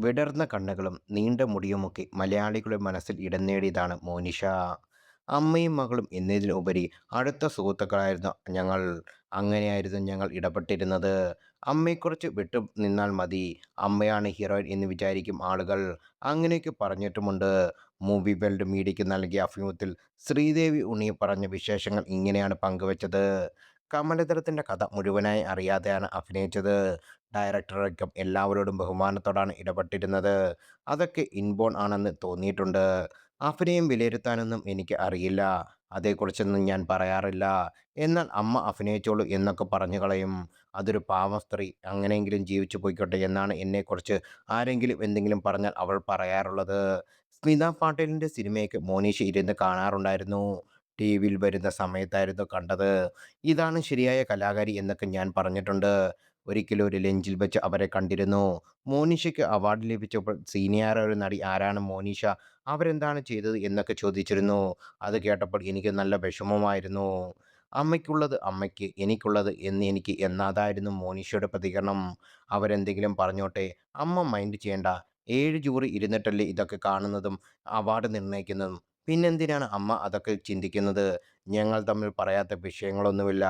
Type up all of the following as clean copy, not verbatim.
വിടർന്ന കണ്ണുകളും നീണ്ട മുടിയുമൊക്കെ മലയാളികളുടെ മനസ്സിൽ ഇടം നേടിയതാണ് മോനിഷ. അമ്മയും മകളും എന്നതിലുപരി അടുത്ത സുഹൃത്തുക്കളായിരുന്നു ഞങ്ങൾ. അങ്ങനെയായിരുന്നു ഞങ്ങൾ ഇടപെട്ടിരുന്നത്. അമ്മയെക്കുറിച്ച് വിട്ടു നിന്നാൽ മതി, അമ്മയാണ് ഹീറോയിൻ എന്ന് വിചാരിക്കും ആളുകൾ. അങ്ങനെയൊക്കെ പറഞ്ഞിട്ടുമുണ്ട്. മൂവി വേൾഡ് മീഡിയയ്ക്ക് നൽകിയ അഭിമുഖത്തിൽ ശ്രീദേവി ഉണ്ണി പറഞ്ഞ വിശേഷങ്ങൾ ഇങ്ങനെയാണ് പങ്കുവച്ചത്. കമലദളത്തിൻ്റെ കഥ മുഴുവനായി അറിയാതെയാണ് അഭിനയിച്ചത്. ഡയറക്ടറടക്കം എല്ലാവരോടും ബഹുമാനത്തോടാണ് ഇടപെട്ടിരുന്നത്. അതൊക്കെ ഇൻബോൺ ആണെന്ന് തോന്നിയിട്ടുണ്ട്. അഭിനയം വിലയിരുത്താനൊന്നും എനിക്ക് അറിയില്ല. അതേക്കുറിച്ചൊന്നും ഞാൻ പറയാറില്ല. എന്നാൽ അമ്മ അഭിനയിച്ചോളൂ എന്നൊക്കെ പറഞ്ഞു കളയും. അതൊരു പാവം സ്ത്രീ, അങ്ങനെയെങ്കിലും ജീവിച്ചു പൊയ്ക്കോട്ടെ എന്നാണ് എന്നെക്കുറിച്ച് ആരെങ്കിലും എന്തെങ്കിലും പറഞ്ഞാൽ അവൾ പറയാറുള്ളത്. സ്മിത പാട്ടീലിൻ്റെ സിനിമയൊക്കെ മോനീഷ് ഇരുന്ന് കാണാറുണ്ടായിരുന്നു. ടിവിയിൽ വരുന്ന സമയത്തായിരുന്നു കണ്ടത്. ഇതാണ് ശരിയായ കലാകാരി എന്നൊക്കെ ഞാൻ പറഞ്ഞിട്ടുണ്ട്. ഒരിക്കലും ഒരു ലഞ്ചിൽ വെച്ച് അവരെ കണ്ടിരുന്നു. മോനിഷയ്ക്ക് അവാർഡ് ലഭിച്ചപ്പോൾ സീനിയറായ ഒരു നടി ആരാണ് മോനിഷ, അവരെന്താണ് ചെയ്തത് എന്നൊക്കെ ചോദിച്ചിരുന്നു. അത് കേട്ടപ്പോൾ എനിക്ക് നല്ല വിഷമമായിരുന്നു. അമ്മയ്ക്കുള്ളത് അമ്മയ്ക്ക്, എനിക്കുള്ളത് എന്ന് എനിക്ക് എന്നതായിരുന്നു മോനിഷയുടെ പ്രതികരണം. അവരെന്തെങ്കിലും പറഞ്ഞോട്ടെ, അമ്മ മൈൻഡ് ചെയ്യണ്ട. 7 ജൂറി ഇരുന്നിട്ടല്ലേ ഇതൊക്കെ കാണുന്നതും അവാർഡ് നിർണ്ണയിക്കുന്നതും. പിന്നെന്തിനാണ് അമ്മ അതൊക്കെ ചിന്തിക്കുന്നത്? ഞങ്ങൾ തമ്മിൽ പറയാത്ത വിഷയങ്ങളൊന്നുമില്ല.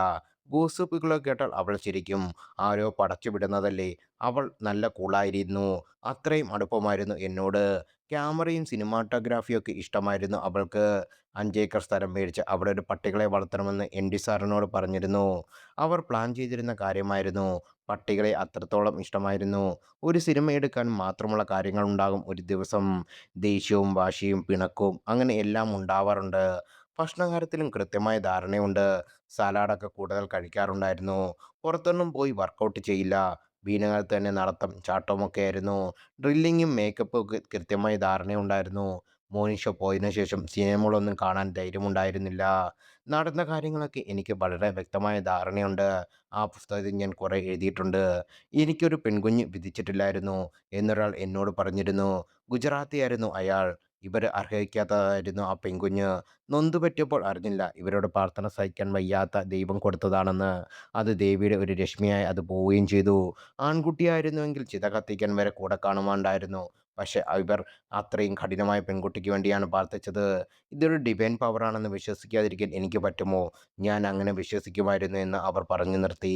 ഗോസിപ്പുകളൊക്കെ കേട്ടാൽ അവൾ ശരിക്കും ആരോ പടച്ചു വിടുന്നതല്ലേ. അവൾ നല്ല കൂളായിരുന്നു. അത്രയും അടുപ്പമായിരുന്നു എന്നോട്. ക്യാമറയും സിനിമാറ്റോഗ്രാഫിയൊക്കെ ഇഷ്ടമായിരുന്നു അവൾക്ക്. 5 ഏക്കർ സ്ഥലം മേടിച്ച് അവിടെ ഒരു പട്ടികളെ വളർത്തണമെന്ന് എംഡി സാറിനോട് പറഞ്ഞിരുന്നു. അവർ പ്ലാൻ ചെയ്തിരുന്ന കാര്യമായിരുന്നു. പട്ടികളെ അത്രത്തോളം ഇഷ്ടമായിരുന്നു. ഒരു സിനിമ എടുക്കാൻ മാത്രമുള്ള കാര്യങ്ങളുണ്ടാകും ഒരു ദിവസം. ദേഷ്യവും വാശിയും പിണക്കവും അങ്ങനെ എല്ലാം ഉണ്ടാവാറുണ്ട്. ഭക്ഷണകാര്യത്തിലും കൃത്യമായ ധാരണയുണ്ട്. സലാഡൊക്കെ കൂടുതൽ കഴിക്കാറുണ്ടായിരുന്നു. പുറത്തൊന്നും പോയി വർക്കൗട്ട് ചെയ്യില്ല. വീടിനകത്ത് തന്നെ നടത്തം ചാട്ടവുമൊക്കെയായിരുന്നു. ഡ്രില്ലിങ്ങും മേക്കപ്പും ഒക്കെ കൃത്യമായ ധാരണയുണ്ടായിരുന്നു. മോനിഷ പോയതിനു ശേഷം സിനിമകളൊന്നും കാണാൻ ധൈര്യമുണ്ടായിരുന്നില്ല. നടന്ന കാര്യങ്ങളൊക്കെ എനിക്ക് വളരെ വ്യക്തമായ ധാരണയുണ്ട്. ആ പുസ്തകത്തിൽ ഞാൻ കുറേ എഴുതിയിട്ടുണ്ട്. എനിക്കൊരു പെൺകുഞ്ഞ് വിധിച്ചിട്ടില്ലായിരുന്നു എന്നൊരാൾ എന്നോട് പറഞ്ഞിരുന്നു. ഗുജറാത്തിയായിരുന്നു അയാൾ. ഇവർ അർഹിക്കാത്തതായിരുന്നു ആ പെൺകുഞ്ഞ്. നൊന്തു പറ്റിയപ്പോൾ അറിഞ്ഞില്ല, ഇവരുടെ പ്രാർത്ഥന സഹിക്കാൻ വയ്യാത്ത ദൈവം കൊടുത്തതാണെന്ന്. അത് ദേവിയുടെ ഒരു രശ്മിയായി അത് പോവുകയും ചെയ്തു. ആൺകുട്ടിയായിരുന്നുവെങ്കിൽ ചിത കത്തിക്കാൻ വരെ കൂടെ കാണുമാണ്ടായിരുന്നു. പക്ഷെ ഇവർ അത്രയും കഠിനമായ പെൺകുട്ടിക്ക് വേണ്ടിയാണ് പ്രാർത്ഥിച്ചത്. ഇതൊരു ഡിവൈൻ പവറാണെന്ന് വിശ്വസിക്കാതിരിക്കാൻ എനിക്ക് പറ്റുമോ? ഞാൻ അങ്ങനെ വിശ്വസിക്കുമായിരുന്നു എന്ന് അവർ പറഞ്ഞു നിർത്തി.